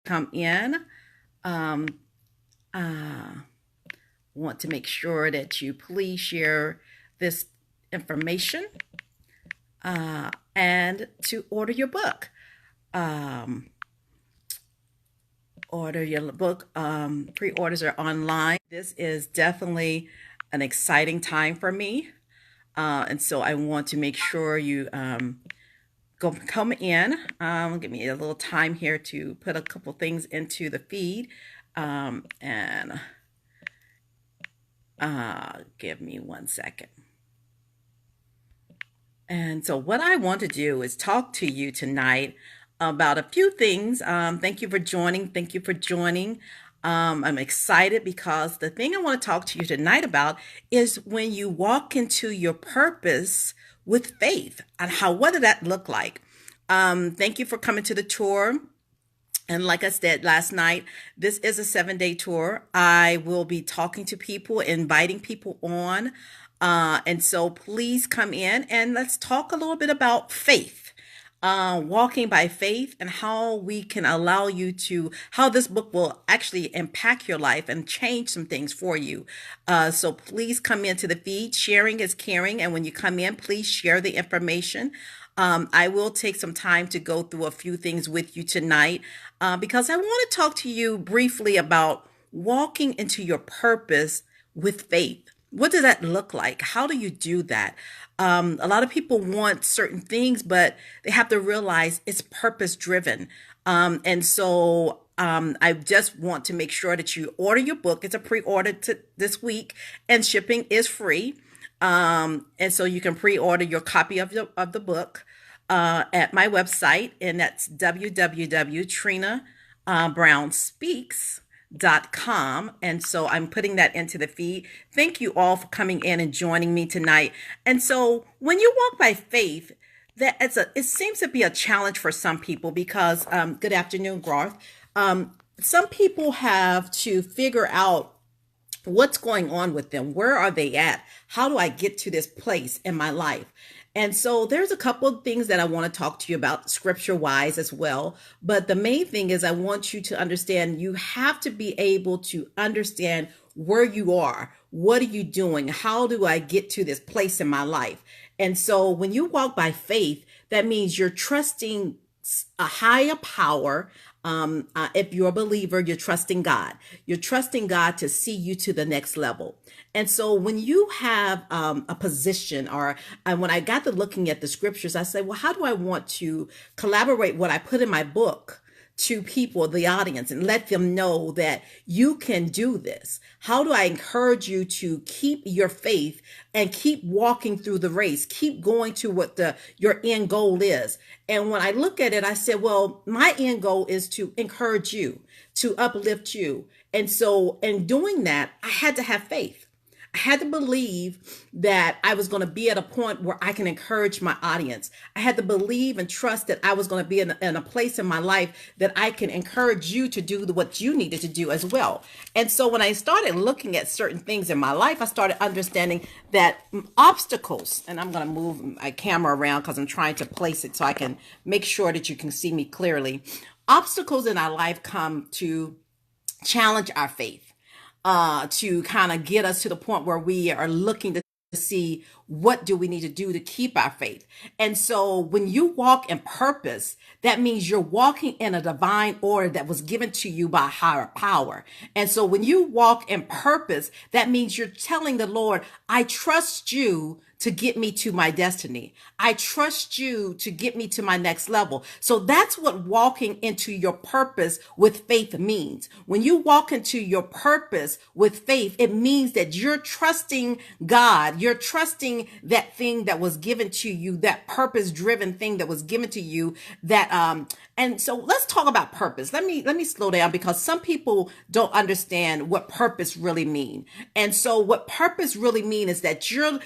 come in. Um, uh, want to make sure that you please share this information and to order your book. Um, order your book. Pre-orders are online. This is definitely an exciting time for me. And so I want to make sure you come in. Give me a little time here to put a couple things into the feed. And give me 1 second. And so, what I want to do is talk to you tonight about a few things. Thank you for joining. Thank you for joining. I'm excited because the thing I want to talk to you tonight about is when you walk into your purpose with faith, and what did that look like? Thank you for coming to the tour. And like I said last night, this is a 7-day tour. I will be talking to people, inviting people on. And so please come in and let's talk a little bit about faith, walking by faith, and how we can allow you to, how this book will actually impact your life and change some things for you. So please come into the feed. Sharing is caring. And when you come in, please share the information. I will take some time to go through a few things with you tonight because I want to talk to you briefly about walking into your purpose with faith. What does that look like? How do you do that? A lot of people want certain things, but they have to realize it's purpose driven. I just want to make sure that you order your book. It's a pre-order this week, and shipping is free. And so you can pre-order your copy of the book at my website, and that's www.TrinaBrownSpeaks.com. And so I'm putting that into the feed. Thank you all for coming in and joining me tonight. And so when you walk by faith, it seems to be a challenge for some people because good afternoon, Garth. Some people have to figure out what's going on with them. Where are they at? How do I get to this place in my life? And so there's a couple of things that I want to talk to you about scripture wise as well. But the main thing is I want you to understand you have to be able to understand where you are. What are you doing? How do I get to this place in my life? And so when you walk by faith, that means you're trusting a higher power. If you're a believer, you're trusting God. You're trusting God to see you to the next level. And so when you have a position, or when I got to looking at the scriptures, I said, well, how do I want to collaborate what I put in my book to people, the audience, and let them know that you can do this? How do I encourage you to keep your faith and keep walking through the race, keep going to what your end goal is? And when I look at it, I said, well, my end goal is to encourage you, to uplift you. And so in doing that, I had to have faith. I had to believe that I was going to be at a point where I can encourage my audience. I had to believe and trust that I was going to be in a place in my life that I can encourage you to do what you needed to do as well. And so when I started looking at certain things in my life, I started understanding that obstacles, and I'm going to move my camera around because I'm trying to place it so I can make sure that you can see me clearly. Obstacles in our life come to challenge our faith, to kind of get us to the point where we are looking to see what do we need to do to keep our faith. And so when you walk in purpose, that means you're walking in a divine order that was given to you by higher power. And so when you walk in purpose, that means you're telling the Lord, I trust you to get me to my destiny. I trust you to get me to my next level. So that's what walking into your purpose with faith means. When you walk into your purpose with faith, it means that you're trusting God. You're trusting that thing that was given to you, that purpose driven thing that was given to you, and so let's talk about purpose. Let me slow down because some people don't understand what purpose really mean. And so what purpose really mean is that you're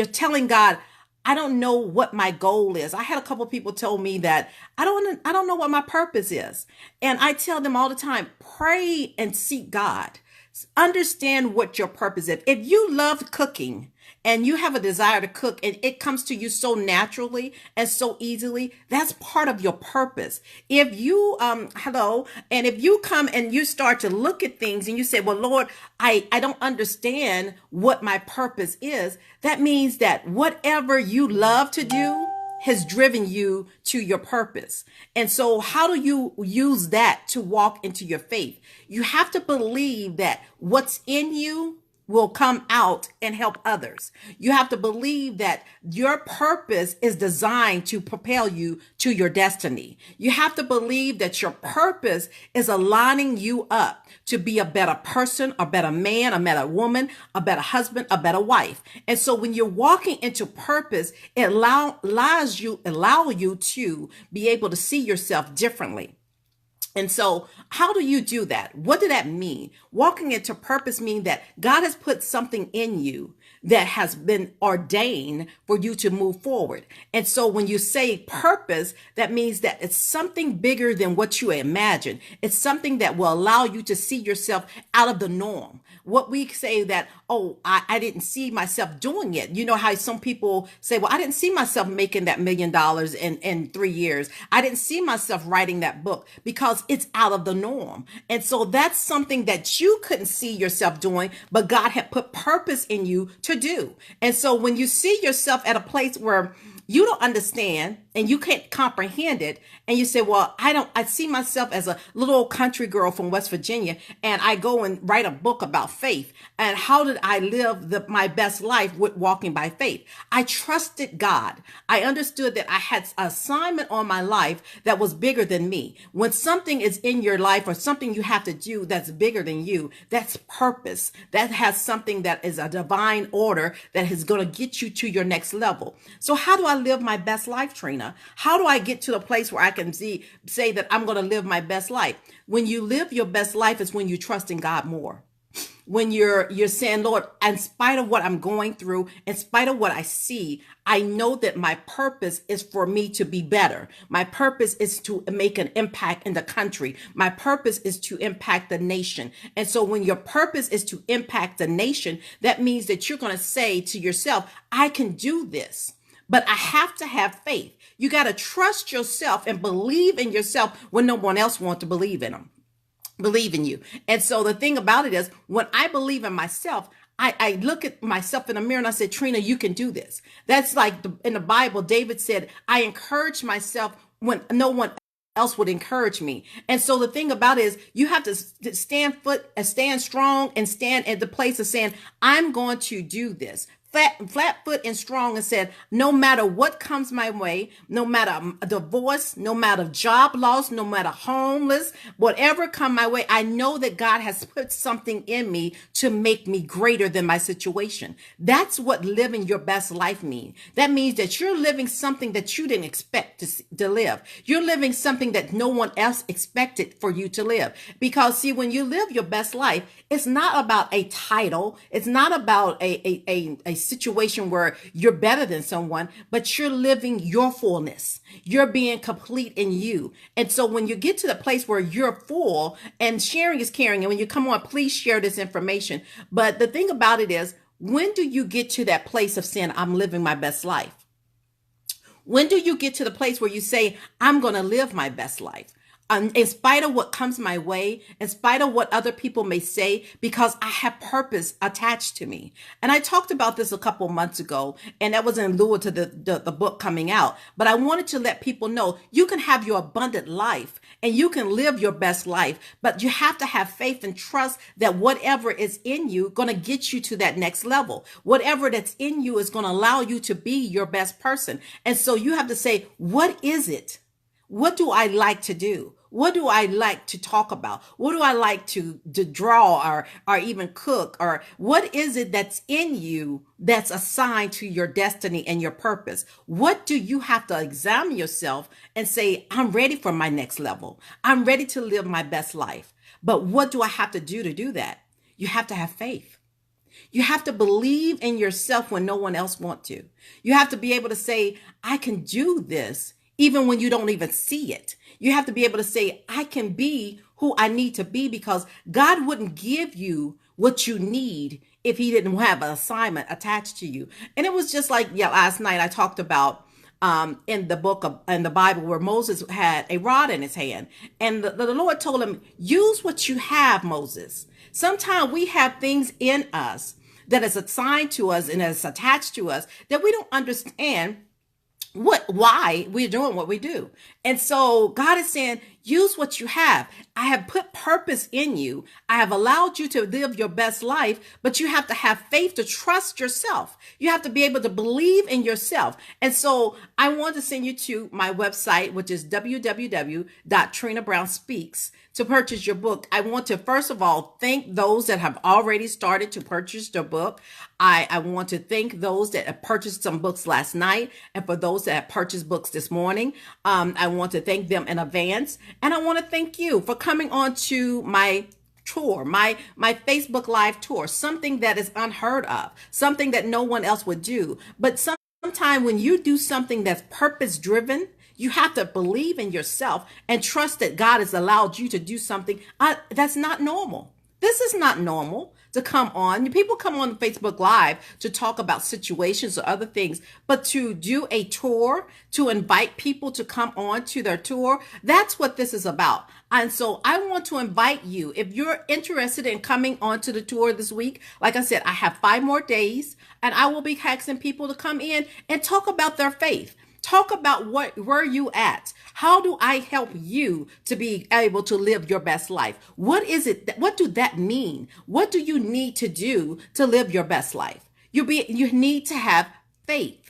telling God, I don't know what my goal is. I had a couple of people told me that I don't know what my purpose is. And I tell them all the time, pray and seek God. Understand what your purpose is. If you love cooking and you have a desire to cook and it comes to you so naturally and so easily, that's part of your purpose. If you hello, and if you come and you start to look at things and you say, well, Lord, I don't understand what my purpose is, that means that whatever you love to do has driven you to your purpose. And so how do you use that to walk into your faith? You have to believe that what's in you will come out and help others. You have to believe that your purpose is designed to propel you to your destiny. You have to believe that your purpose is aligning you up to be a better person, a better man, a better woman, a better husband, a better wife. And so when you're walking into purpose, it allows you to be able to see yourself differently. And so how do you do that? What did that mean? Walking into purpose means that God has put something in you that has been ordained for you to move forward. And so when you say purpose, that means that it's something bigger than what you imagine. It's something that will allow you to see yourself out of the norm. What we say that, oh, I didn't see myself doing it. You know how some people say, well, I didn't see myself making that $1 million in 3 years. I didn't see myself writing that book because it's out of the norm. And so that's something that you couldn't see yourself doing, but God had put purpose in you to do. And so when you see yourself at a place where you don't understand and you can't comprehend it, and you say, well, I see myself as a little old country girl from West Virginia, and I go and write a book about faith. And how did I live my best life with walking by faith? I trusted God. I understood that I had an assignment on my life that was bigger than me. When something is in your life or something you have to do that's bigger than you, that's purpose. That has something that is a divine order that is going to get you to your next level. So how do I live my best life, Trina? How do I get to the place where I can say that I'm going to live my best life? When you live your best life is when you trust in God more. When you're saying, Lord, in spite of what I'm going through, in spite of what I see, I know that my purpose is for me to be better. My purpose is to make an impact in the country. My purpose is to impact the nation. And so when your purpose is to impact the nation, that means that you're going to say to yourself, I can do this. But I have to have faith. You got to trust yourself and believe in yourself when no one else wants to believe in you. And so the thing about it is, when I believe in myself, I look at myself in the mirror and I said, Trina, you can do this. That's like in the Bible, David said, I encourage myself when no one else would encourage me. And so the thing about it is, you have to stand strong and stand at the place of saying, I'm going to do this. Flat foot and strong, and said, no matter what comes my way, no matter a divorce, no matter job loss, no matter homeless, whatever come my way, I know that God has put something in me to make me greater than my situation. That's what living your best life means. That means that you're living something that you didn't expect to live. You're living something that no one else expected for you to live. Because see, when you live your best life, it's not about a title. It's not about a situation where you're better than someone, but you're living your fullness. You're being complete in you. And so when you get to the place where you're full, and sharing is caring, and when you come on, please share this information. But the thing about it is, when do you get to that place of saying, I'm living my best life? When do you get to the place where you say, I'm going to live my best life? In spite of what comes my way, in spite of what other people may say, because I have purpose attached to me. And I talked about this a couple months ago, and that was in lieu to the book coming out. But I wanted to let people know you can have your abundant life and you can live your best life, but you have to have faith and trust that whatever is in you going to get you to that next level. Whatever that's in you is going to allow you to be your best person. And so you have to say, what is it? What do I like to do? What do I like to talk about? What do I like to draw or even cook? Or what is it that's in you that's assigned to your destiny and your purpose? What do you have to examine yourself and say, I'm ready for my next level. I'm ready to live my best life. But what do I have to do that? You have to have faith. You have to believe in yourself when no one else wants to. You have to be able to say, I can do this even when you don't even see it. You have to be able to say, I can be who I need to be, because God wouldn't give you what you need if he didn't have an assignment attached to you. And it was just like, yeah, last night I talked about in the book of in the Bible where Moses had a rod in his hand, and the Lord told him, use what you have, Moses. Sometimes we have things in us that is assigned to us and is attached to us that we don't understand why we're doing what we do. And so God is saying, use what you have. I have put purpose in you. I have allowed you to live your best life, but you have to have faith to trust yourself. You have to be able to believe in yourself. And so I want to send you to my website, which is www.TrinaBrownSpeaks, to purchase your book. I want to, first of all, thank those that have already started to purchase the book. I want to thank those that have purchased some books last night, and for those that have purchased books this morning. I want to thank them in advance. And I want to thank you for coming on to my tour, my Facebook Live tour, something that is unheard of, something that no one else would do. But sometimes when you do something that's purpose driven, you have to believe in yourself and trust that God has allowed you to do something that's not normal. This is not normal to come on. People come on Facebook Live to talk about situations or other things, but to do a tour, to invite people to come on to their tour, that's what this is about. And so I want to invite you, if you're interested in coming on to the tour this week, like I said, I have 5 more days, and I will be asking people to come in and talk about their faith. Talk about where you at? How do I help you to be able to live your best life? What is it? What do that mean? What do you need to do to live your best life? You need to have faith.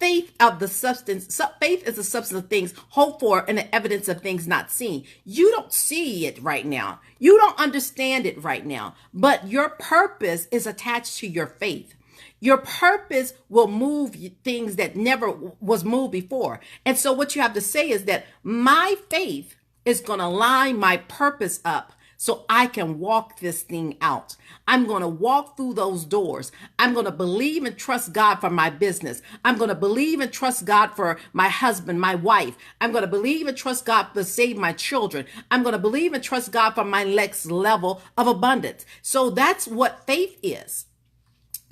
Faith of the substance. Faith is the substance of things hoped for and the evidence of things not seen. You don't see it right now. You don't understand it right now, but your purpose is attached to your faith. Your purpose will move things that never was moved before. And so what you have to say is that my faith is going to line my purpose up so I can walk this thing out. I'm going to walk through those doors. I'm going to believe and trust God for my business. I'm going to believe and trust God for my husband, my wife. I'm going to believe and trust God to save my children. I'm going to believe and trust God for my next level of abundance. So that's what faith is.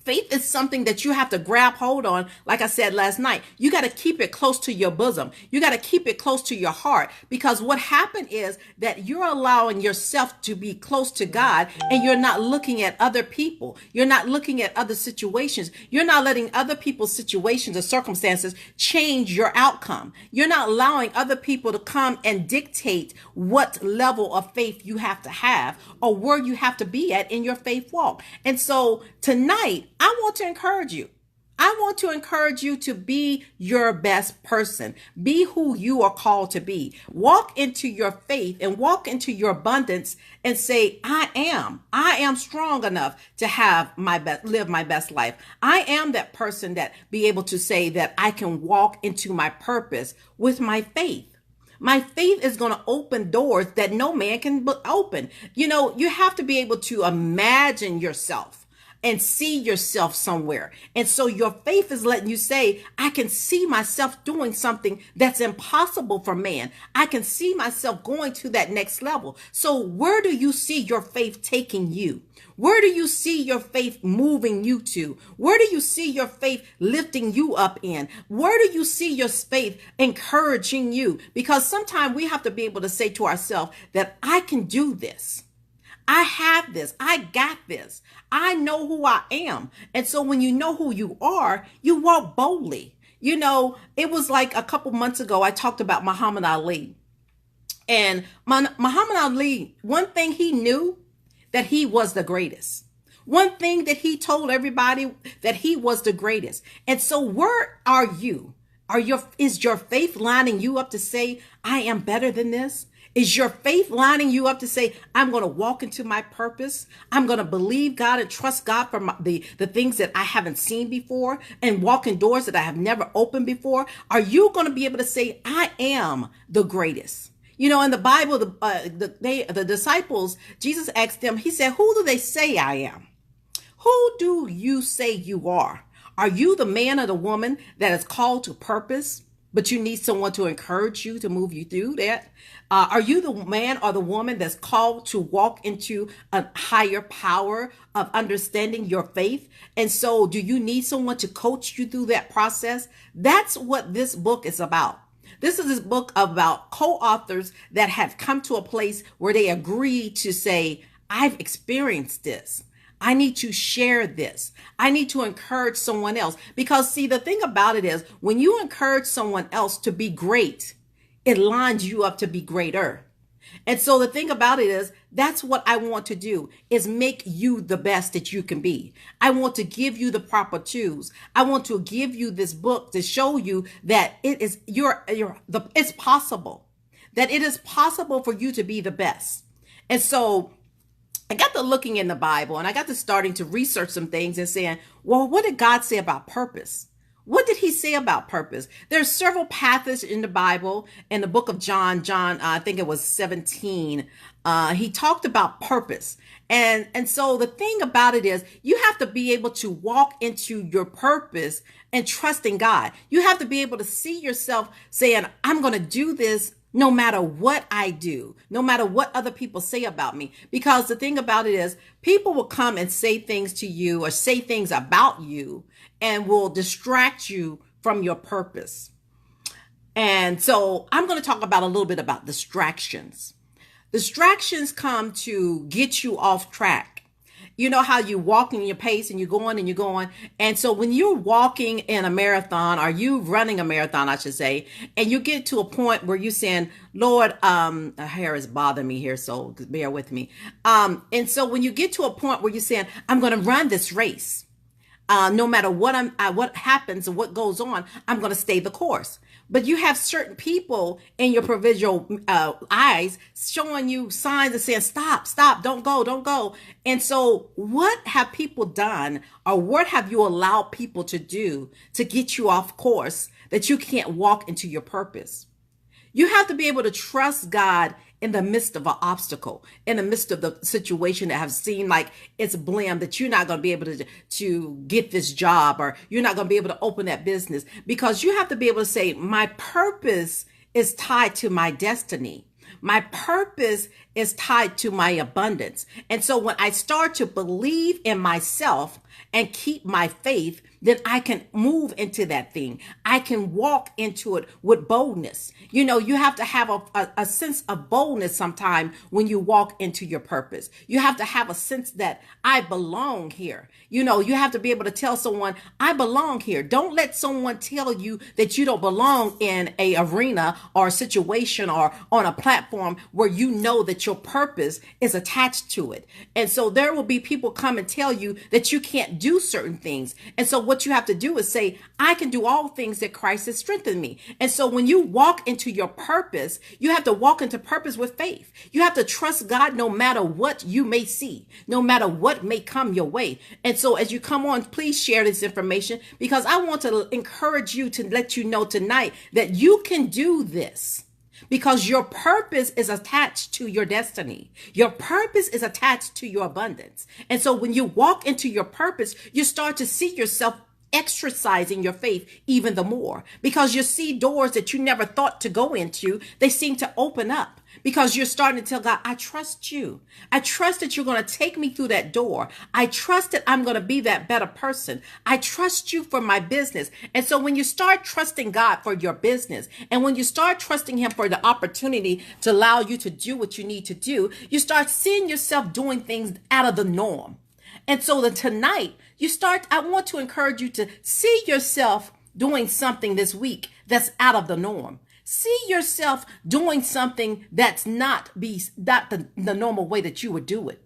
Faith is something that you have to grab hold on. Like I said last night, you got to keep it close to your bosom. You got to keep it close to your heart, because what happened is that you're allowing yourself to be close to God, and you're not looking at other people. You're not looking at other situations. You're not letting other people's situations or circumstances change your outcome. You're not allowing other people to come and dictate what level of faith you have to have or where you have to be at in your faith walk. And so tonight, I want to encourage you. I want to encourage you to be your best person. Be who you are called to be. Walk into your faith and walk into your abundance and say, I am strong enough to live my best life. I am that person that be able to say that I can walk into my purpose with my faith. My faith is going to open doors that no man can open. You know, you have to be able to imagine yourself and see yourself somewhere. And so your faith is letting you say, I can see myself doing something that's impossible for man. I can see myself going to that next level. So where do you see your faith taking you? Where do you see your faith moving you to? Where do you see your faith lifting you up in? Where do you see your faith encouraging you? Because sometimes we have to be able to say to ourselves that I can do this. I have this. I got this. I know who I am. And so when you know who you are, you walk boldly. You know, it was like a couple months ago, I talked about Muhammad Ali. And Muhammad Ali, one thing he knew, that he was the greatest. One thing that he told everybody, that he was the greatest. And so where are you? Is your faith lining you up to say, I am better than this? Is your faith lining you up to say, I'm going to walk into my purpose? I'm going to believe God and trust God for the things that I haven't seen before and walk in doors that I have never opened before? Are you going to be able to say, I am the greatest? You know, in the Bible, the disciples, Jesus asked them, he said, who do they say I am? Who do you say you are? Are you the man or the woman that is called to purpose? but you need someone to encourage you to move you through that? Are you the man or the woman that's called to walk into a higher power of understanding your faith? And so, do you need someone to coach you through that process? That's what this book is about. This book about co-authors that have come to a place where they agree to say, I've experienced this. I need to share this. I need to encourage someone else. Because see, the thing about it is when you encourage someone else to be great, it lines you up to be greater. And so the thing about it is that's what I want to do is make you the best that you can be. I want to give you the proper tools. I want to give you this book to show you that it's possible, that it is possible for you to be the best. And so I got to looking in the Bible and I got to starting to research some things and saying, well, what did God say about purpose? What did he say about purpose? There's several passages in the Bible. In the book of John, I think it was 17, he talked about purpose. And so the thing about it is you have to be able to walk into your purpose and trust in God. You have to be able to see yourself saying, I'm going to do this no matter what I do, no matter what other people say about me. Because the thing about it is people will come and say things to you or say things about you and will distract you from your purpose. And so I'm going to talk about a little bit about distractions. Distractions come to get you off track. You know how you walk in your pace and you're going and you're going. And so when you're walking in a marathon or you running a marathon, I should say, and you get to a point where you're saying, Lord, hair is bothering me here, so bear with me. And so when you get to a point where you're saying, I'm going to run this race, no matter what happens and what goes on, I'm going to stay the course. But you have certain people in your provincial eyes showing you signs and saying, stop, don't go. And so what have people done or what have you allowed people to do to get you off course that you can't walk into your purpose? You have to be able to trust God in the midst of an obstacle, in the midst of the situation that have seemed like it's blim, that you're not going to be able to get this job or you're not going to be able to open that business, because you have to be able to say, my purpose is tied to my destiny. My purpose is tied to my abundance. And so when I start to believe in myself and keep my faith, then I can move into that thing. I can walk into it with boldness. You know, you have to have a sense of boldness sometime when you walk into your purpose. You have to have a sense that I belong here. You know, you have to be able to tell someone, I belong here. Don't let someone tell you that you don't belong in a arena or a situation or on a platform where you know that your purpose is attached to it. And so there will be people come and tell you that you can't do certain things. And so what you have to do is say, I can do all things that Christ has strengthened me. And so when you walk into your purpose, you have to walk into purpose with faith. You have to trust God no matter what you may see, no matter what may come your way. And so as you come on, please share this information, because I want to encourage you to let you know tonight that you can do this. Because your purpose is attached to your destiny. Your purpose is attached to your abundance. And so when you walk into your purpose, you start to see yourself exercising your faith even the more, because you see doors that you never thought to go into. They seem to open up because you're starting to tell God, I trust you. I trust that you're going to take me through that door. I trust that I'm going to be that better person. I trust you for my business. And so when you start trusting God for your business, and when you start trusting him for the opportunity to allow you to do what you need to do, you start seeing yourself doing things out of the norm. And so that tonight I want to encourage you to see yourself doing something this week that's out of the norm. See yourself doing something that's not the normal way that you would do it.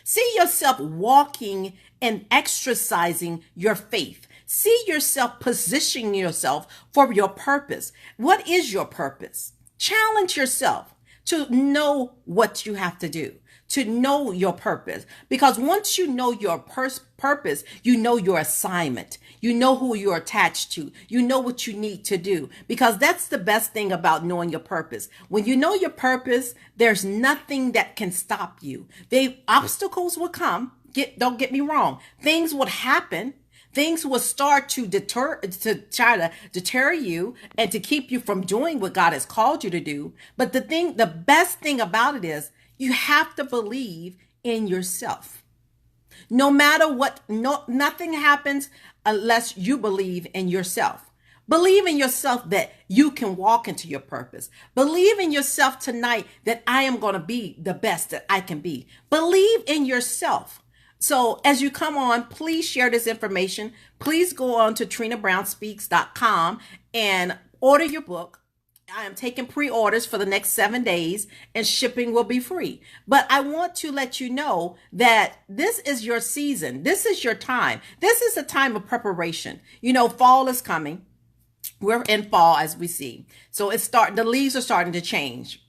See yourself walking and exercising your faith. See yourself positioning yourself for your purpose. What is your purpose? Challenge yourself to know what you have to do, to know your purpose. Because once you know your purpose, you know your assignment. You know who you're attached to. You know what you need to do. Because that's the best thing about knowing your purpose. When you know your purpose, there's nothing that can stop you. Obstacles will come. Don't get me wrong. Things would happen. things will start to try to deter you and to keep you from doing what God has called you to do. But the best thing about it is you have to believe in yourself. No matter what, nothing happens unless you believe in yourself. Believe in yourself that you can walk into your purpose. Believe in yourself tonight that I am going to be the best that I can be. Believe in yourself. So as you come on, please share this information. Please go on to TrinaBrownSpeaks.com and order your book. I am taking pre-orders for the next 7 days and shipping will be free. But I want to let you know that this is your season. This is your time. This is a time of preparation. You know, fall is coming. We're in fall as we see. So the leaves are starting to change.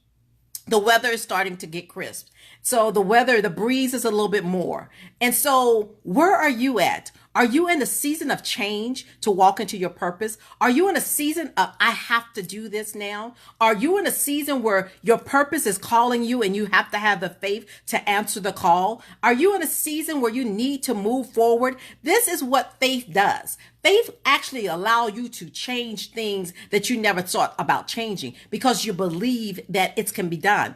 The weather is starting to get crisp. So the breeze is a little bit more. And so where are you at? Are you in a season of change to walk into your purpose? Are you in a season of, I have to do this now? Are you in a season where your purpose is calling you and you have to have the faith to answer the call? Are you in a season where you need to move forward? This is what faith does. Faith actually allows you to change things that you never thought about changing because you believe that it can be done.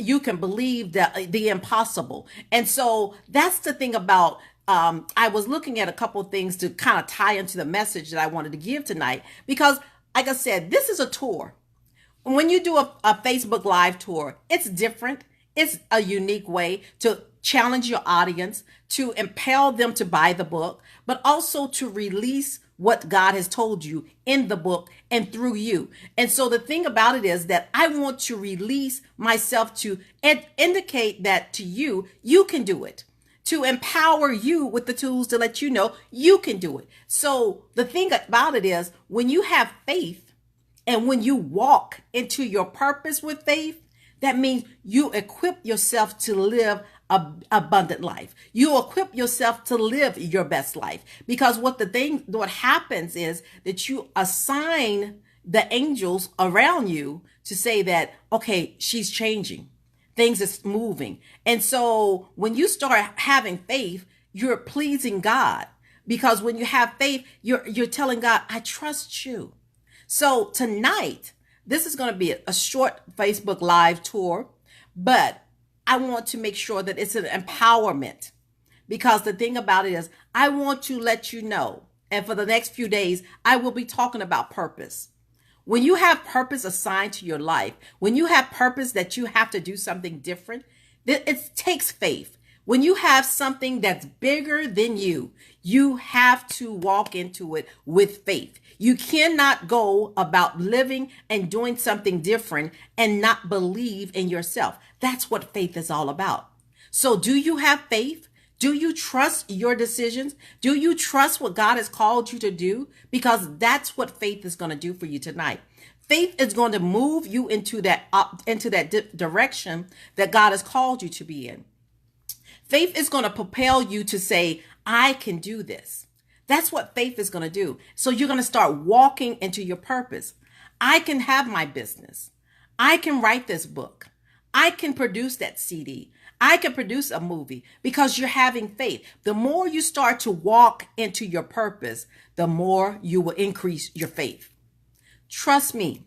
You can believe the impossible. And so that's the thing about I was looking at a couple of things to kind of tie into the message that I wanted to give tonight, because like I said, this is a tour. When you do a Facebook Live tour, it's different. It's a unique way to challenge your audience, to impel them to buy the book, but also to release what God has told you in the book and through you. And so the thing about it is that I want to release myself to indicate that to you, you can do it, to empower you with the tools to let you know you can do it. So the thing about it is when you have faith and when you walk into your purpose with faith, that means you equip yourself to live an abundant life. You equip yourself to live your best life, because what happens is that you assign the angels around you to say that, okay, she's changing. Things is moving. And so when you start having faith, you're pleasing God, because when you have faith, you're telling God, I trust you. So tonight, this is going to be a short Facebook Live tour, but I want to make sure that it's an empowerment, because the thing about it is I want to let you know, and for the next few days, I will be talking about purpose. When you have purpose assigned to your life, when you have purpose that you have to do something different, it takes faith. When you have something that's bigger than you have to walk into it with faith. You cannot go about living and doing something different and not believe in yourself. That's what faith is all about. So do you have faith? Do you trust your decisions? Do you trust what God has called you to do? Because that's what faith is going to do for you tonight. Faith is going to move you into that direction that God has called you to be in. Faith is going to propel you to say, I can do this. That's what faith is going to do. So you're going to start walking into your purpose. I can have my business. I can write this book. I can produce that CD. I can produce a movie, because you're having faith. The more you start to walk into your purpose, the more you will increase your faith. Trust me,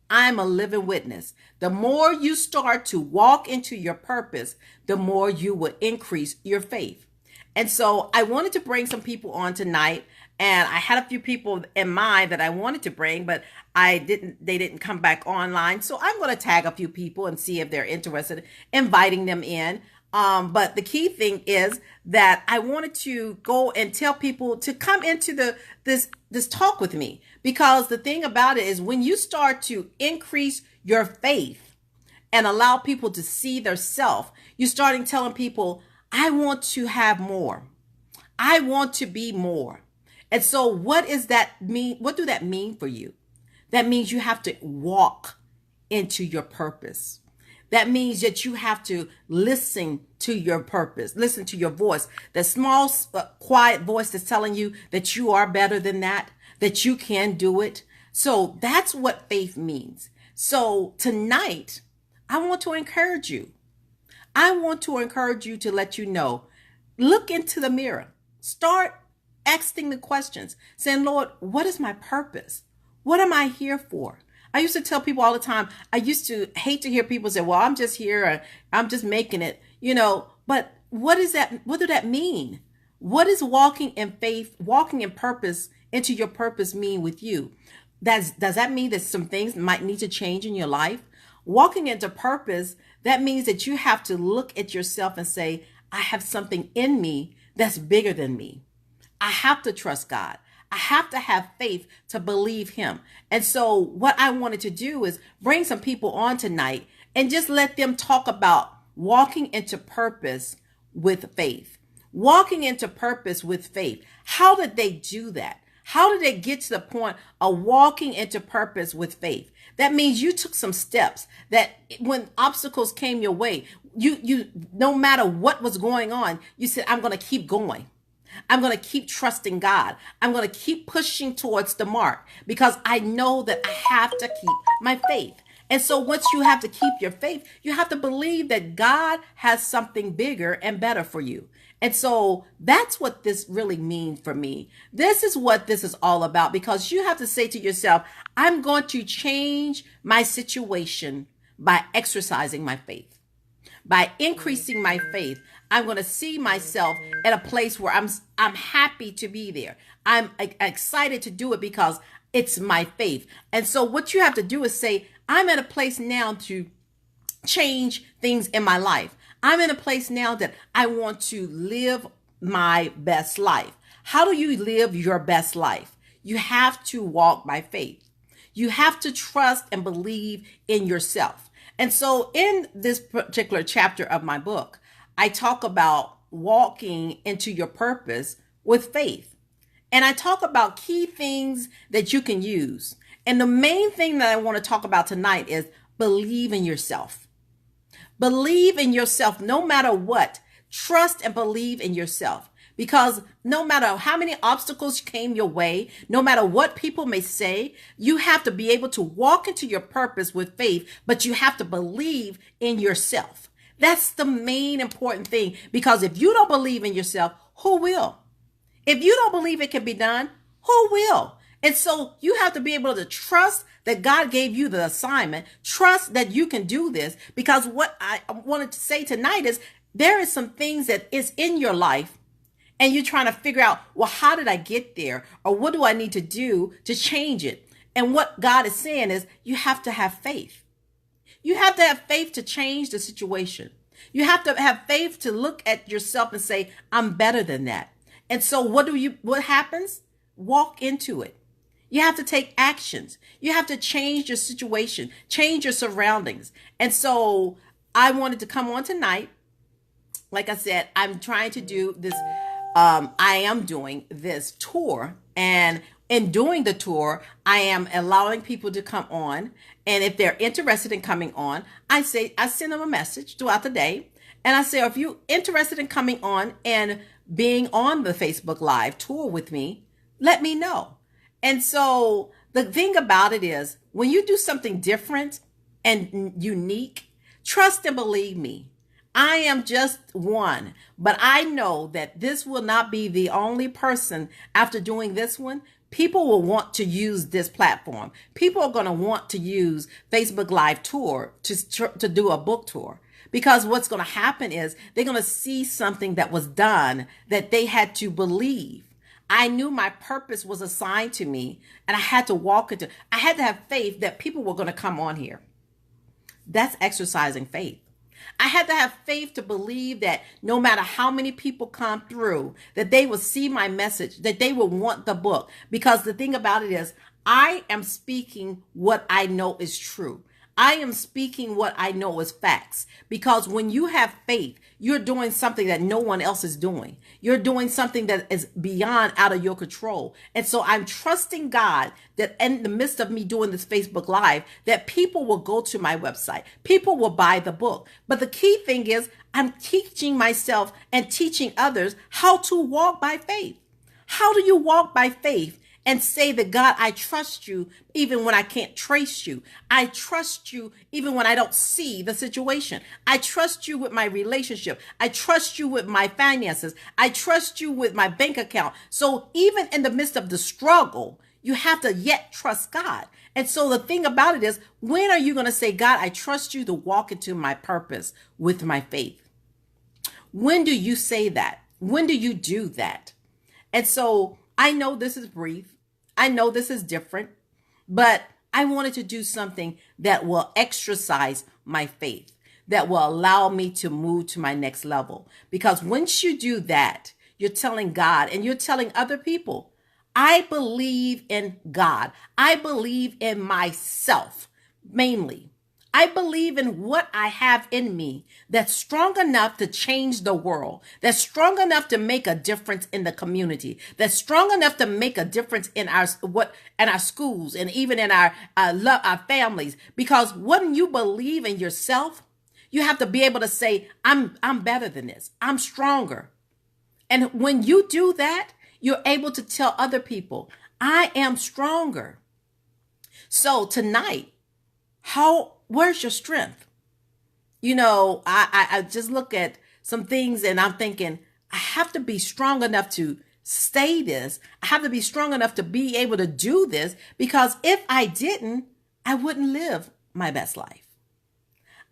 I'm a living witness. The more you start to walk into your purpose, the more you will increase your faith. And so I wanted to bring some people on tonight, and I had a few people in mind that I wanted to bring, but they didn't come back online. So I'm going to tag a few people and see if they're interested in inviting them in. But the key thing is that I wanted to go and tell people to come into this talk with me, because the thing about it is when you start to increase your faith and allow people to see their self, you're starting telling people, I want to have more. I want to be more. And so what does that mean? What do that mean for you? That means you have to walk into your purpose. That means that you have to listen to your purpose, listen to your voice, the small, quiet voice that's telling you that you are better than that you can do it. So that's what faith means. So tonight, I want to encourage you. I want to encourage you to let you know, look into the mirror. Start asking the questions, saying, Lord, what is my purpose? What am I here for? I used to tell people all the time, I used to hate to hear people say, well, I'm just here, or I'm just making it, but what is that? What does that mean? What is walking in faith, walking in purpose into your purpose mean with you? Does that mean that some things might need to change in your life? Walking into purpose, that means that you have to look at yourself and say, I have something in me that's bigger than me. I have to trust God. I have to have faith to believe him. And so what I wanted to do is bring some people on tonight and just let them talk about walking into purpose with faith. Walking into purpose with faith. How did they do that? How did they get to the point of walking into purpose with faith? That means you took some steps that when obstacles came your way, you no matter what was going on, you said, I'm going to keep going. I'm going to keep trusting God. I'm going to keep pushing towards the mark because I know that I have to keep my faith. And so once you have to keep your faith, you have to believe that God has something bigger and better for you. And so that's what this really means for me. This is what this is all about, because you have to say to yourself, I'm going to change my situation by exercising my faith. By increasing my faith, I'm going to see myself at a place where I'm happy to be there. I'm excited to do it because it's my faith. And so what you have to do is say, I'm at a place now to change things in my life. I'm in a place now that I want to live my best life. How do you live your best life? You have to walk by faith. You have to trust and believe in yourself. And so in this particular chapter of my book, I talk about walking into your purpose with faith. And I talk about key things that you can use. And the main thing that I want to talk about tonight is believe in yourself. Believe in yourself no matter what. Trust and believe in yourself. Because no matter how many obstacles came your way, no matter what people may say, you have to be able to walk into your purpose with faith, but you have to believe in yourself. That's the main important thing, because if you don't believe in yourself, who will? If you don't believe it can be done, who will? And so you have to be able to trust that God gave you the assignment, trust that you can do this, because what I wanted to say tonight is there is some things that is in your life and you're trying to figure out, well, how did I get there? Or what do I need to do to change it? And what God is saying is you have to have faith. You have to have faith to change the situation. You have to have faith to look at yourself and say, I'm better than that. And so what happens? Walk into it. You have to take actions. You have to change your situation, change your surroundings. And so I wanted to come on tonight. Like I said, I'm trying to do this. I am doing this tour, and in doing the tour, I am allowing people to come on. And if they're interested in coming on, I send them a message throughout the day. And I say, if you're interested in coming on and being on the Facebook Live tour with me, let me know. And so the thing about it is, when you do something different and unique, trust and believe me. I am just one, but I know that this will not be the only person. After doing this one, people will want to use this platform. People are going to want to use Facebook Live Tour to do a book tour, because what's going to happen is they're going to see something that was done that they had to believe. I knew my purpose was assigned to me, and I had to I had to have faith that people were going to come on here. That's exercising faith. I had to have faith to believe that no matter how many people come through, that they will see my message, that they will want the book. Because the thing about it is, I am speaking what I know is true. I am speaking what I know is facts. Because when you have faith, you're doing something that no one else is doing. You're doing something that is beyond out of your control. And so I'm trusting God that in the midst of me doing this Facebook Live, that people will go to my website. People will buy the book. But the key thing is, I'm teaching myself and teaching others how to walk by faith. How do you walk by faith and say that, God, I trust you even when I can't trace you. I trust you even when I don't see the situation. I trust you with my relationship. I trust you with my finances. I trust you with my bank account. So even in the midst of the struggle, you have to yet trust God. And so the thing about it is, when are you going to say, God, I trust you to walk into my purpose with my faith? When do you say that? When do you do that? And so I know this is brief. I know this is different, but I wanted to do something that will exercise my faith, that will allow me to move to my next level. Because once you do that, you're telling God and you're telling other people, I believe in God. I believe in myself, mainly. I believe in what I have in me that's strong enough to change the world, that's strong enough to make a difference in the community, that's strong enough to make a difference in our schools and even in our families. Because when you believe in yourself, you have to be able to say, I'm better than this. I'm stronger. And when you do that, you're able to tell other people, I am stronger. So tonight, where's your strength? I just look at some things and I'm thinking, I have to be strong enough to say this. I have to be strong enough to be able to do this, because if I didn't, I wouldn't live my best life.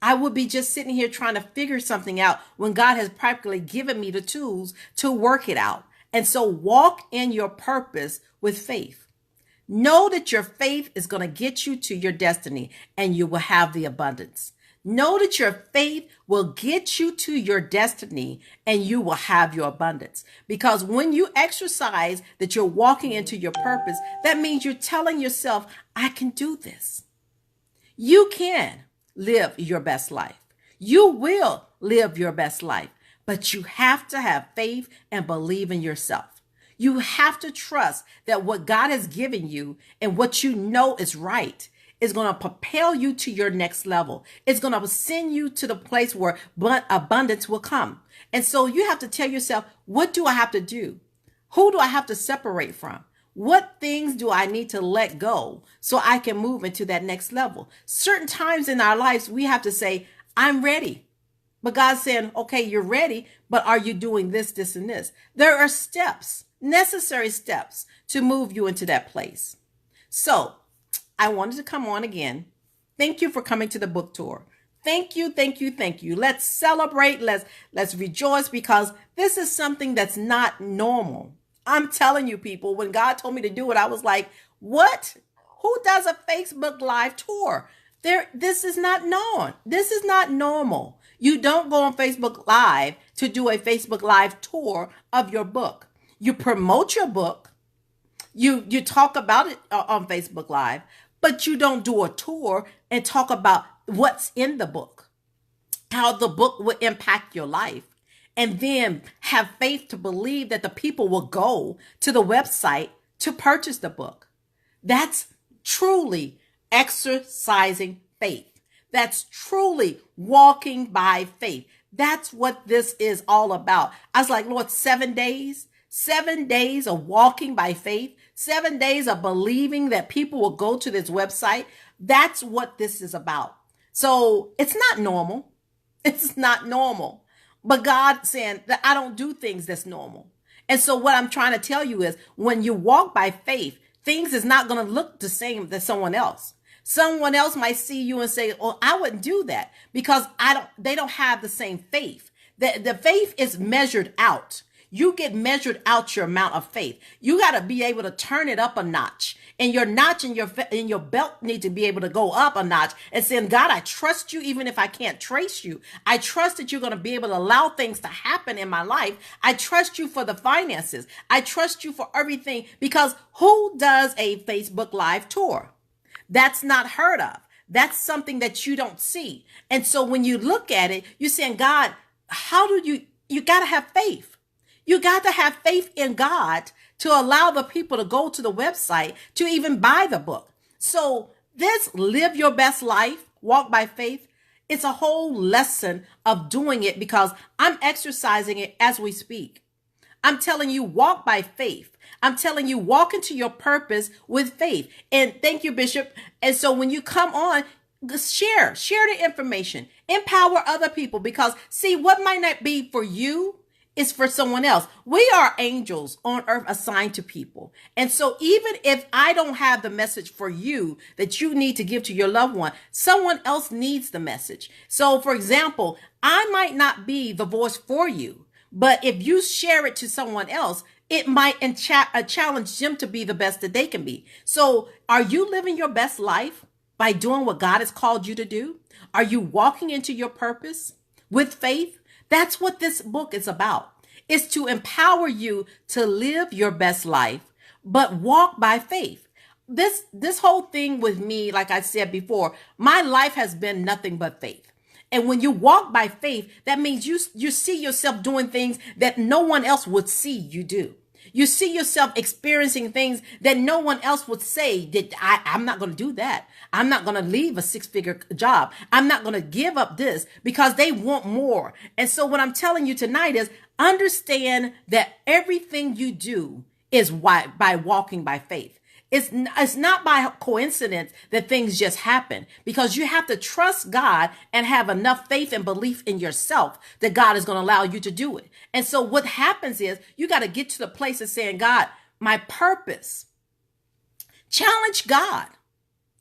I would be just sitting here trying to figure something out when God has practically given me the tools to work it out. And so walk in your purpose with faith. Know that your faith is going to get you to your destiny and you will have the abundance. Know that your faith will get you to your destiny and you will have your abundance. Because when you exercise that you're walking into your purpose, that means you're telling yourself, I can do this. You can live your best life. You will live your best life, but you have to have faith and believe in yourself. You have to trust that what God has given you and what you know is right is going to propel you to your next level. It's going to send you to the place where abundance will come. And so you have to tell yourself, what do I have to do? Who do I have to separate from? What things do I need to let go so I can move into that next level? Certain times in our lives, we have to say, I'm ready. But God's saying, okay, you're ready, but are you doing this, this, and this? There are steps, necessary steps to move you into that place. So I wanted to come on again. Thank you for coming to the book tour. Thank you, thank you, thank you. Let's celebrate. Let's rejoice, because this is something that's not normal. I'm telling you, people, when God told me to do it, I was like, what? Who does a Facebook Live tour? This is not known. This is not normal. You don't go on Facebook Live to do a Facebook Live tour of your book. You promote your book. You talk about it on Facebook Live, but you don't do a tour and talk about what's in the book, how the book will impact your life, and then have faith to believe that the people will go to the website to purchase the book. That's truly exercising faith. That's truly walking by faith. That's what this is all about. I was like, Lord, 7 days of walking by faith, 7 days of believing that people will go to this website. That's what this is about. So it's not normal. It's not normal. But God saying that I don't do things that's normal. And so what I'm trying to tell you is, when you walk by faith, things is not going to look the same as someone else. Someone else might see you and say, oh, I wouldn't do that, because they don't have the same faith. The faith is measured out. You get measured out your amount of faith. You got to be able to turn it up a notch, and your notch in your belt need to be able to go up a notch and saying, God, I trust you even if I can't trace you. I trust that you're going to be able to allow things to happen in my life. I trust you for the finances. I trust you for everything, because who does a Facebook Live tour? That's not heard of. That's something that you don't see. And so when you look at it, you're saying, God, how do you got to have faith. You got to have faith in God to allow the people to go to the website to even buy the book. So this live your best life, walk by faith, it's a whole lesson of doing it, because I'm exercising it as we speak. I'm telling you, walk by faith. I'm telling you, walk into your purpose with faith. And thank you, Bishop. And so when you come on, share the information, empower other people, because see, what might not be for you is for someone else. We are angels on earth assigned to people. And so even if I don't have the message for you that you need to give to your loved one, someone else needs the message. So for example, I might not be the voice for you, but if you share it to someone else, it might challenge them to be the best that they can be. So are you living your best life by doing what God has called you to do? Are you walking into your purpose with faith? That's what this book is about. It's to empower you to live your best life, but walk by faith. This whole thing with me, like I said before, my life has been nothing but faith. And when you walk by faith, that means you see yourself doing things that no one else would see you do. You see yourself experiencing things that no one else would say that I'm not going to do that. I'm not going to leave a 6-figure job. I'm not going to give up this, because they want more. And so what I'm telling you tonight is understand that everything you do is by walking by faith. It's not by coincidence that things just happen, because you have to trust God and have enough faith and belief in yourself that God is going to allow you to do it. And so what happens is you got to get to the place of saying, God, my purpose. Challenge God.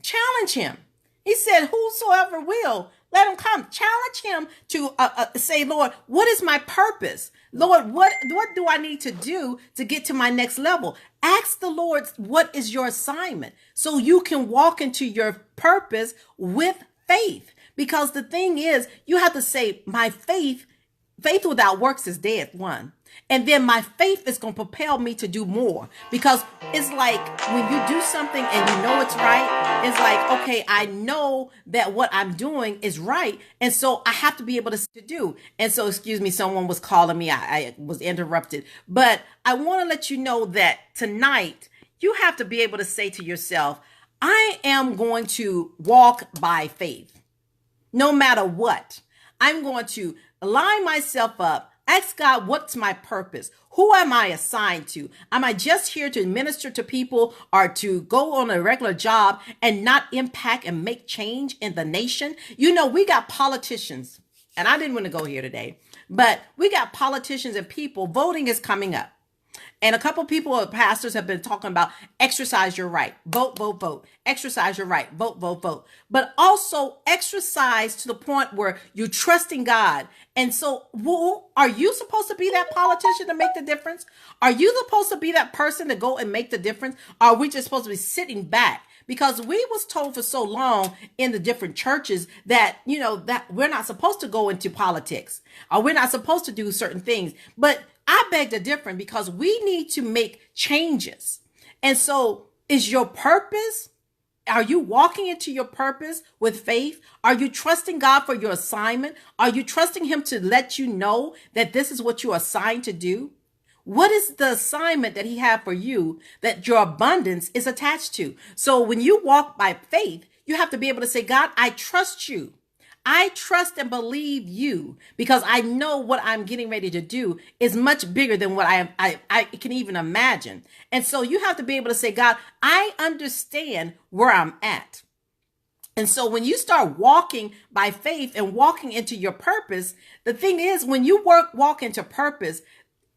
Challenge him. He said, whosoever will, let him come. Challenge him to say, Lord, what is my purpose? Lord, what do I need to do to get to my next level? Ask the Lord, what is your assignment? So you can walk into your purpose with faith. Because the thing is, you have to say, my faith without works is dead, one. And then my faith is going to propel me to do more, because it's like when you do something and you know it's right, it's like, okay, I know that what I'm doing is right. And so I have to be able to do. And so, excuse me, someone was calling me. I was interrupted, but I want to let you know that tonight you have to be able to say to yourself, I am going to walk by faith no matter what. I'm going to line myself up. Ask God, what's my purpose? Who am I assigned to? Am I just here to minister to people or to go on a regular job and not impact and make change in the nation? You know, we got politicians, and I didn't want to go here today, but we got politicians and people. Voting is coming up. And a couple people, pastors, have been talking about exercise your right, vote, vote, vote, exercise your right, vote, vote, vote, but also exercise to the point where you're trusting God. And so are you supposed to be that politician to make the difference? Are you supposed to be that person to go and make the difference? Or are we just supposed to be sitting back? Because we was told for so long in the different churches that, you know, that we're not supposed to go into politics, or we're not supposed to do certain things. But I beg to differ, because we need to make changes. And so is your purpose? Are you walking into your purpose with faith? Are you trusting God for your assignment? Are you trusting him to let you know that this is what you're assigned to do? What is the assignment that he had for you that your abundance is attached to? So when you walk by faith, you have to be able to say, God, I trust you. I trust and believe you, because I know what I'm getting ready to do is much bigger than what I can even imagine. And so you have to be able to say, God, I understand where I'm at. And so when you start walking by faith and walking into your purpose, the thing is, when you walk into purpose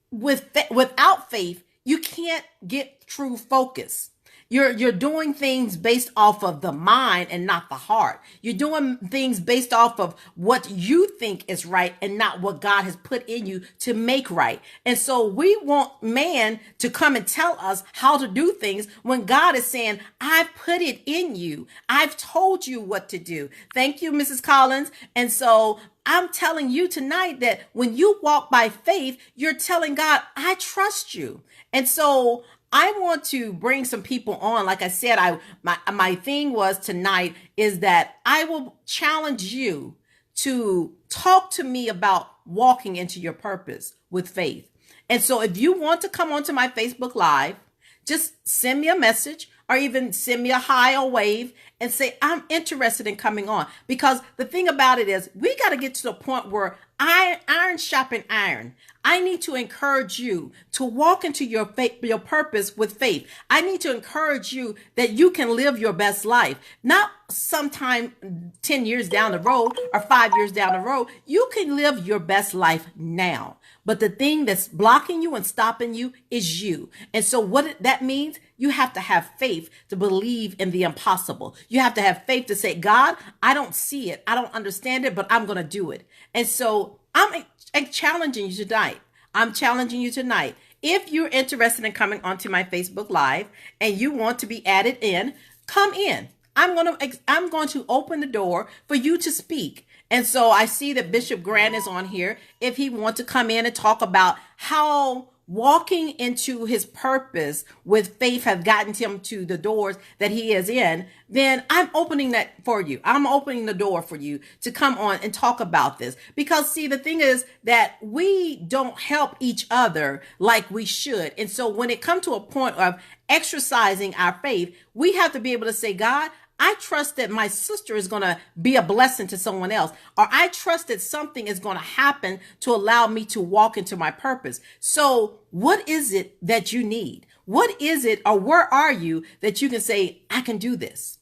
without faith, you can't get true focus. You're doing things based off of the mind and not the heart. You're doing things based off of what you think is right and not what God has put in you to make right. And so we want man to come and tell us how to do things when God is saying, I put it in you. I've told you what to do. Thank you, Mrs. Collins. And so I'm telling you tonight that when you walk by faith, you're telling God, I trust you. And so I want to bring some people on. Like I said, my thing was tonight is that I will challenge you to talk to me about walking into your purpose with faith. And so if you want to come onto my Facebook Live, just send me a message or even send me a hi or wave and say, I'm interested in coming on. Because the thing about it is we got to get to the point where iron sharpen iron. I need to encourage you to walk into your faith, your purpose with faith. I need to encourage you that you can live your best life, not sometime 10 years down the road or 5 years down the road. You can live your best life now. But the thing that's blocking you and stopping you is you. And so what that means, you have to have faith to believe in the impossible. You have to have faith to say, God, I don't see it. I don't understand it, but I'm going to do it. And so I'm challenging you tonight. I'm challenging you tonight. If you're interested in coming onto my Facebook Live and you want to be added in, come in. I'm going to open the door for you to speak. And so I see that Bishop Grant is on here. If he wants to come in and talk about how walking into his purpose with faith has gotten him to the doors that he is in, then I'm opening that for you. I'm opening the door for you to come on and talk about this. Because see, the thing is that we don't help each other like we should. And so when it comes to a point of exercising our faith, we have to be able to say, God, I trust that my sister is going to be a blessing to someone else, or I trust that something is going to happen to allow me to walk into my purpose. So what is it that you need? What is it, or where are you that you can say, I can do this?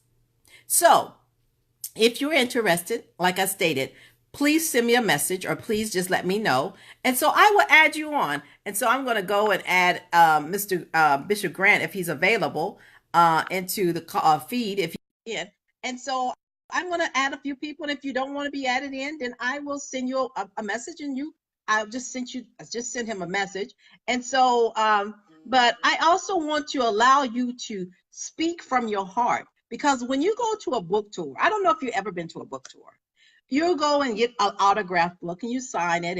So if you're interested, like I stated, please send me a message or please just let me know. And so I will add you on. And so I'm going to go and add Mr. Bishop Grant, if he's available, into the feed. If in. And so I'm going to add a few people. And if you don't want to be added in, then I will send you a message, and I just sent him a message. And so, but I also want to allow you to speak from your heart, because when you go to a book tour, I don't know if you've ever been to a book tour, you'll go and get an autographed book and you sign it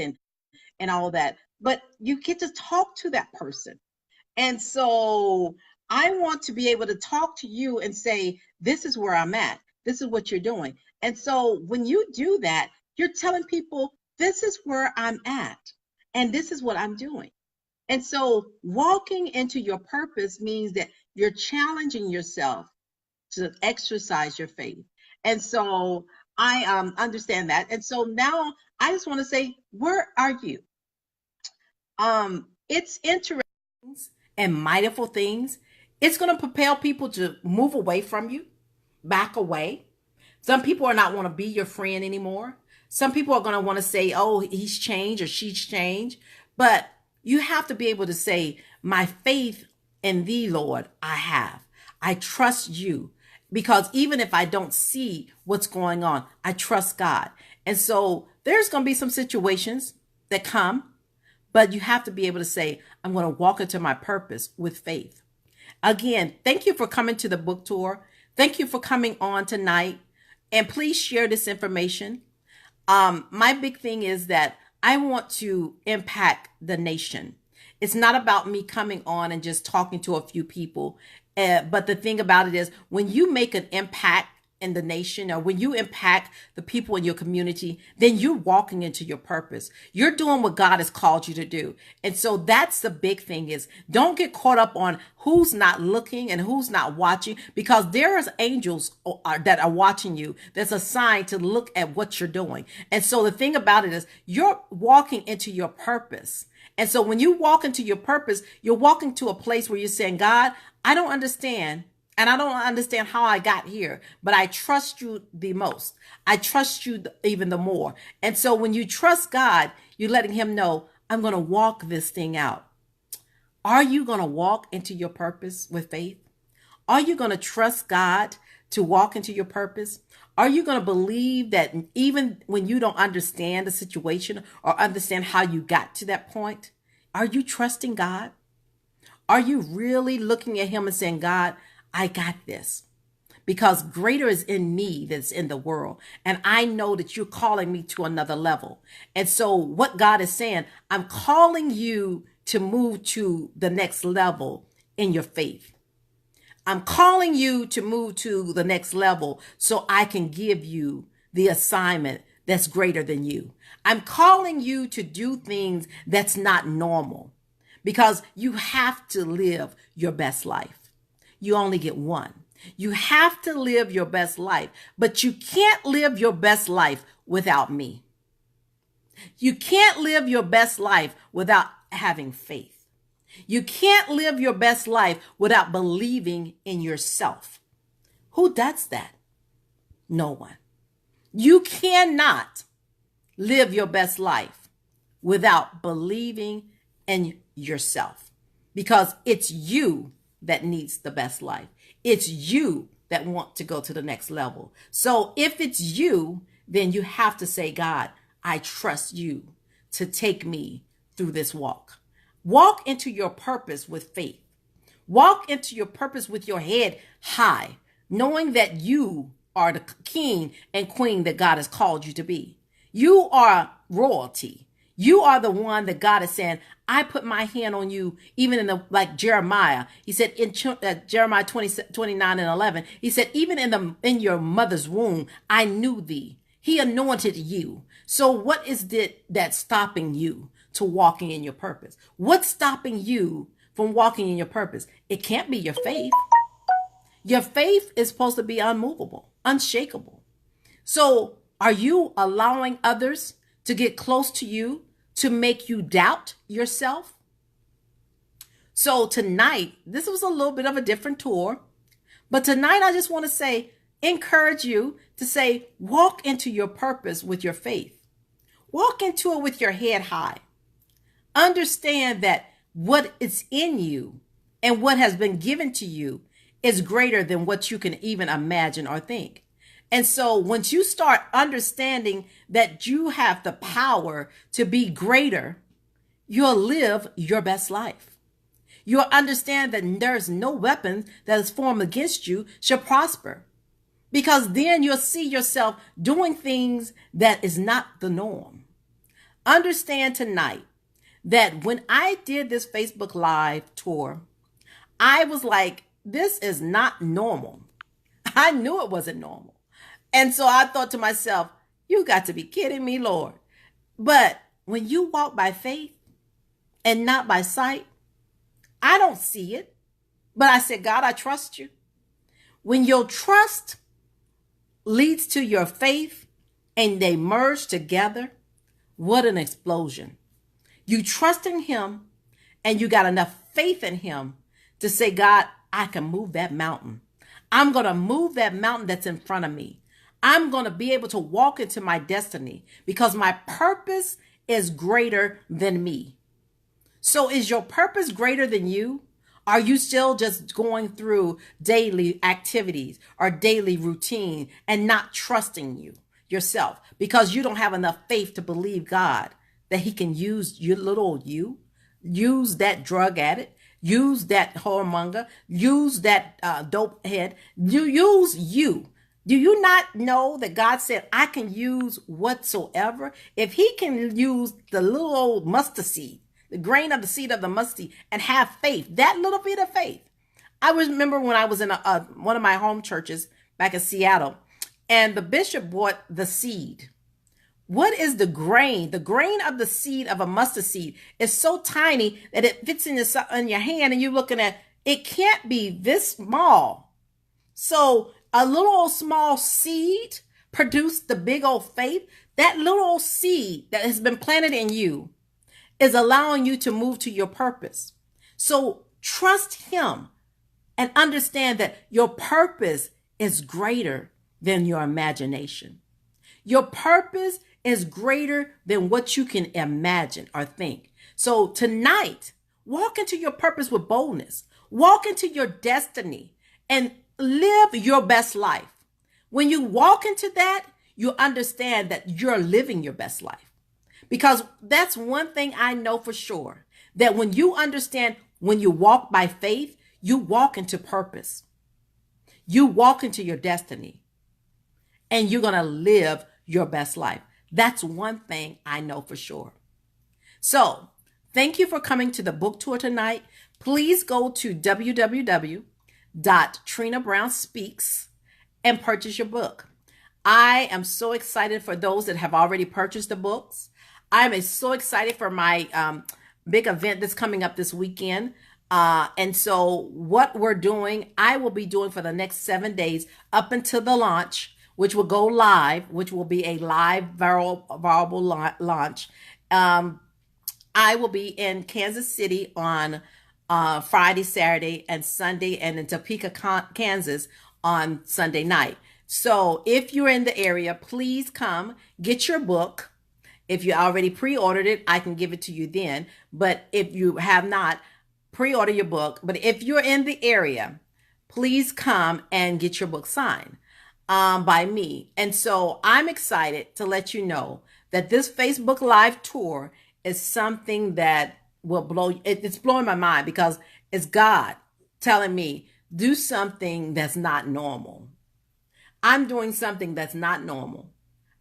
and all of that, but you get to talk to that person. And so I want to be able to talk to you and say, this is where I'm at. This is what you're doing. And so when you do that, you're telling people, this is where I'm at, and this is what I'm doing. And so walking into your purpose means that you're challenging yourself to exercise your faith. And so I understand that. And so now I just want to say, where are you? It's interesting and mindful things. It's going to propel people to move away from you, back away. Some people are not want to be your friend anymore. Some people are going to want to say, oh, he's changed or she's changed. But you have to be able to say, my faith in thee, Lord, I have. I trust you. Because even if I don't see what's going on, I trust God. And so there's going to be some situations that come, but you have to be able to say, I'm going to walk into my purpose with faith. Again, thank you for coming to the book tour. Thank you for coming on tonight. And please share this information. My big thing is that I want to impact the nation. It's not about me coming on and just talking to a few people. But the thing about it is, when you make an impact in the nation, or when you impact the people in your community, then you're walking into your purpose. You're doing what God has called you to do. And so that's the big thing, is don't get caught up on who's not looking and who's not watching, because there is angels that are watching you. That's assigned to look at what you're doing. And so the thing about it is, you're walking into your purpose. And so when you walk into your purpose, you're walking to a place where you're saying, God, I don't understand. And I don't understand how I got here, but I trust you the most. I trust you even the more. And so when you trust God, you're letting him know, I'm going to walk this thing out. Are you going to walk into your purpose with faith? Are you going to trust God to walk into your purpose? Are you going to believe that even when you don't understand the situation or understand how you got to that point, are you trusting God? Are you really looking at him and saying, God, I got this, because greater is in me that's in the world. And I know that you're calling me to another level. And so what God is saying, I'm calling you to move to the next level in your faith. I'm calling you to move to the next level so I can give you the assignment that's greater than you. I'm calling you to do things that's not normal, because you have to live your best life. You only get one. You have to live your best life, but you can't live your best life without me. You can't live your best life without having faith. You can't live your best life without believing in yourself. Who does that? No one. You cannot live your best life without believing in yourself, because it's you that needs the best life. It's you that want to go to the next level. So if it's you, then you have to say, God, I trust you to take me through this walk. Walk into your purpose with faith. Walk into your purpose with your head high, knowing that you are the king and queen that God has called you to be. You are royalty. You are the one that God is saying, I put my hand on you, even in the, like Jeremiah. He said in Jeremiah 29:11, he said, even in your mother's womb, I knew thee. He anointed you. So what is it that's stopping you to walking in your purpose? What's stopping you from walking in your purpose? It can't be your faith. Your faith is supposed to be unmovable, unshakable. So are you allowing others to get close to you to make you doubt yourself? So tonight, this was a little bit of a different tour, but tonight I just want to say, encourage you to say, walk into your purpose with your faith. Walk into it with your head high. Understand that what is in you and what has been given to you is greater than what you can even imagine or think. And so once you start understanding that you have the power to be greater, you'll live your best life. You'll understand that there's no weapon that is formed against you shall prosper, because then you'll see yourself doing things that is not the norm. Understand tonight that when I did this Facebook Live tour, I was like, this is not normal. I knew it wasn't normal. And so I thought to myself, you got to be kidding me, Lord. But when you walk by faith and not by sight, I don't see it. But I said, God, I trust you. When your trust leads to your faith and they merge together, what an explosion. You trust in him and you got enough faith in him to say, God, I can move that mountain. I'm going to move that mountain that's in front of me. I'm going to be able to walk into my destiny because my purpose is greater than me. So is your purpose greater than you? Are you still just going through daily activities or daily routine and not trusting yourself because you don't have enough faith to believe God that he can use your little old you, use that drug addict, use that whoremonger, use that dope head, use you. Do you not know that God said, I can use whatsoever? If he can use the little old mustard seed, the grain of the seed of the mustard seed, and have faith, that little bit of faith. I remember when I was in one of my home churches back in Seattle, and the bishop bought the seed. What is the grain? The grain of the seed of a mustard seed is so tiny that it fits in your hand, and you're looking at, it can't be this small. So a little old small seed produced the big old faith. That little old seed that has been planted in you is allowing you to move to your purpose. So trust him and understand that your purpose is greater than your imagination. Your purpose is greater than what you can imagine or think. So tonight, walk into your purpose with boldness. Walk into your destiny and live your best life. When you walk into that, you understand that you're living your best life. Because that's one thing I know for sure, that when you understand, when you walk by faith, you walk into purpose. You walk into your destiny and you're going to live your best life. That's one thing I know for sure. So thank you for coming to the book tour tonight. Please go to www.TrinaBrownSpeaks and purchase your book. I am so excited for those that have already purchased the books. I'm so excited for my big event that's coming up this weekend. And so what we're doing, I will be doing for the next 7 days up until the launch, which will go live, which will be a live variable launch. I will be in Kansas City on Friday, Saturday, and Sunday, and in Topeka, Kansas on Sunday night. So if you're in the area, please come get your book. If you already pre-ordered it, I can give it to you then. But if you have not, pre-order your book. But if you're in the area, please come and get your book signed by me. And so I'm excited to let you know that this Facebook Live tour is something that will it's blowing my mind, because it's God telling me, do something that's not normal. I'm doing something that's not normal.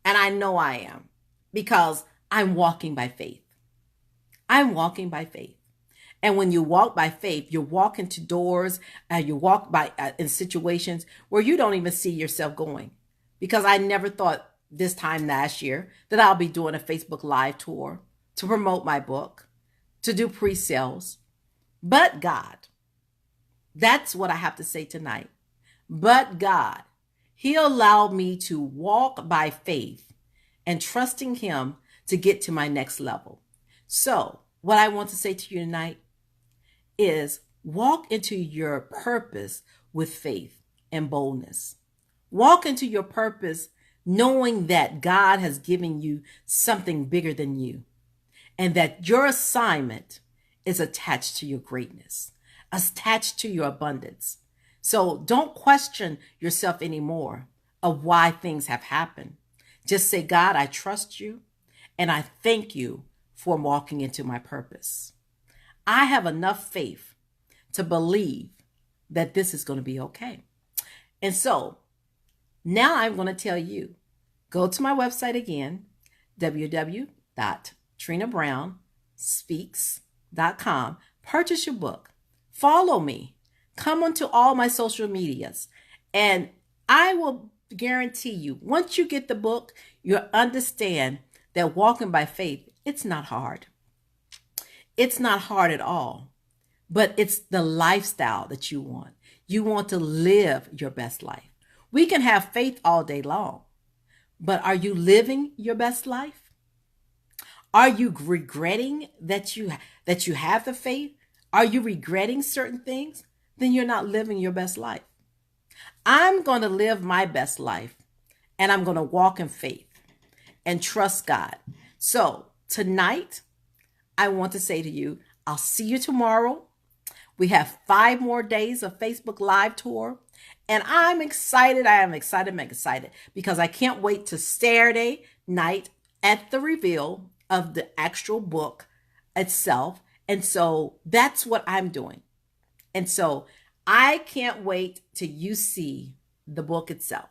And I know I am, because I'm walking by faith. I'm walking by faith. And when you walk by faith, you walk into doors, you walk by in situations where you don't even see yourself going. Because I never thought this time last year that I'll be doing a Facebook Live tour to promote my book, to do pre-sales. But God, that's what I have to say tonight. But God, He allowed me to walk by faith and trusting Him to get to my next level. So what I want to say to you tonight is walk into your purpose with faith and boldness. Walk into your purpose knowing that God has given you something bigger than you, and that your assignment is attached to your greatness, attached to your abundance. So don't question yourself anymore of why things have happened. Just say, God, I trust you, and I thank you for walking into my purpose. I have enough faith to believe that this is going to be okay. And so now I'm going to tell you, go to my website again, www.TrinaBrownSpeaks.com. Purchase your book. Follow me. Come onto all my social medias. And I will guarantee you, once you get the book, you'll understand that walking by faith, it's not hard. It's not hard at all. But it's the lifestyle that you want. You want to live your best life. We can have faith all day long, but are you living your best life? Are you regretting that you have the faith? Are you regretting certain things? Then you're not living your best life. I'm going to live my best life, and I'm going to walk in faith and trust God. So tonight, I want to say to you, I'll see you tomorrow. We have 5 more days of Facebook Live tour. And I'm excited. I'm excited because I can't wait to Saturday night at the reveal of the actual book itself. And so that's what I'm doing. And so I can't wait till you see the book itself.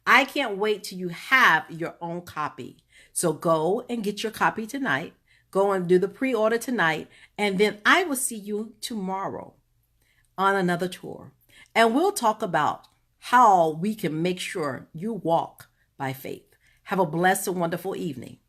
I can't wait till you have your own copy. So go and get your copy tonight. Go and do the pre-order tonight. And then I will see you tomorrow on another tour. And we'll talk about how we can make sure you walk by faith. Have a blessed and wonderful evening.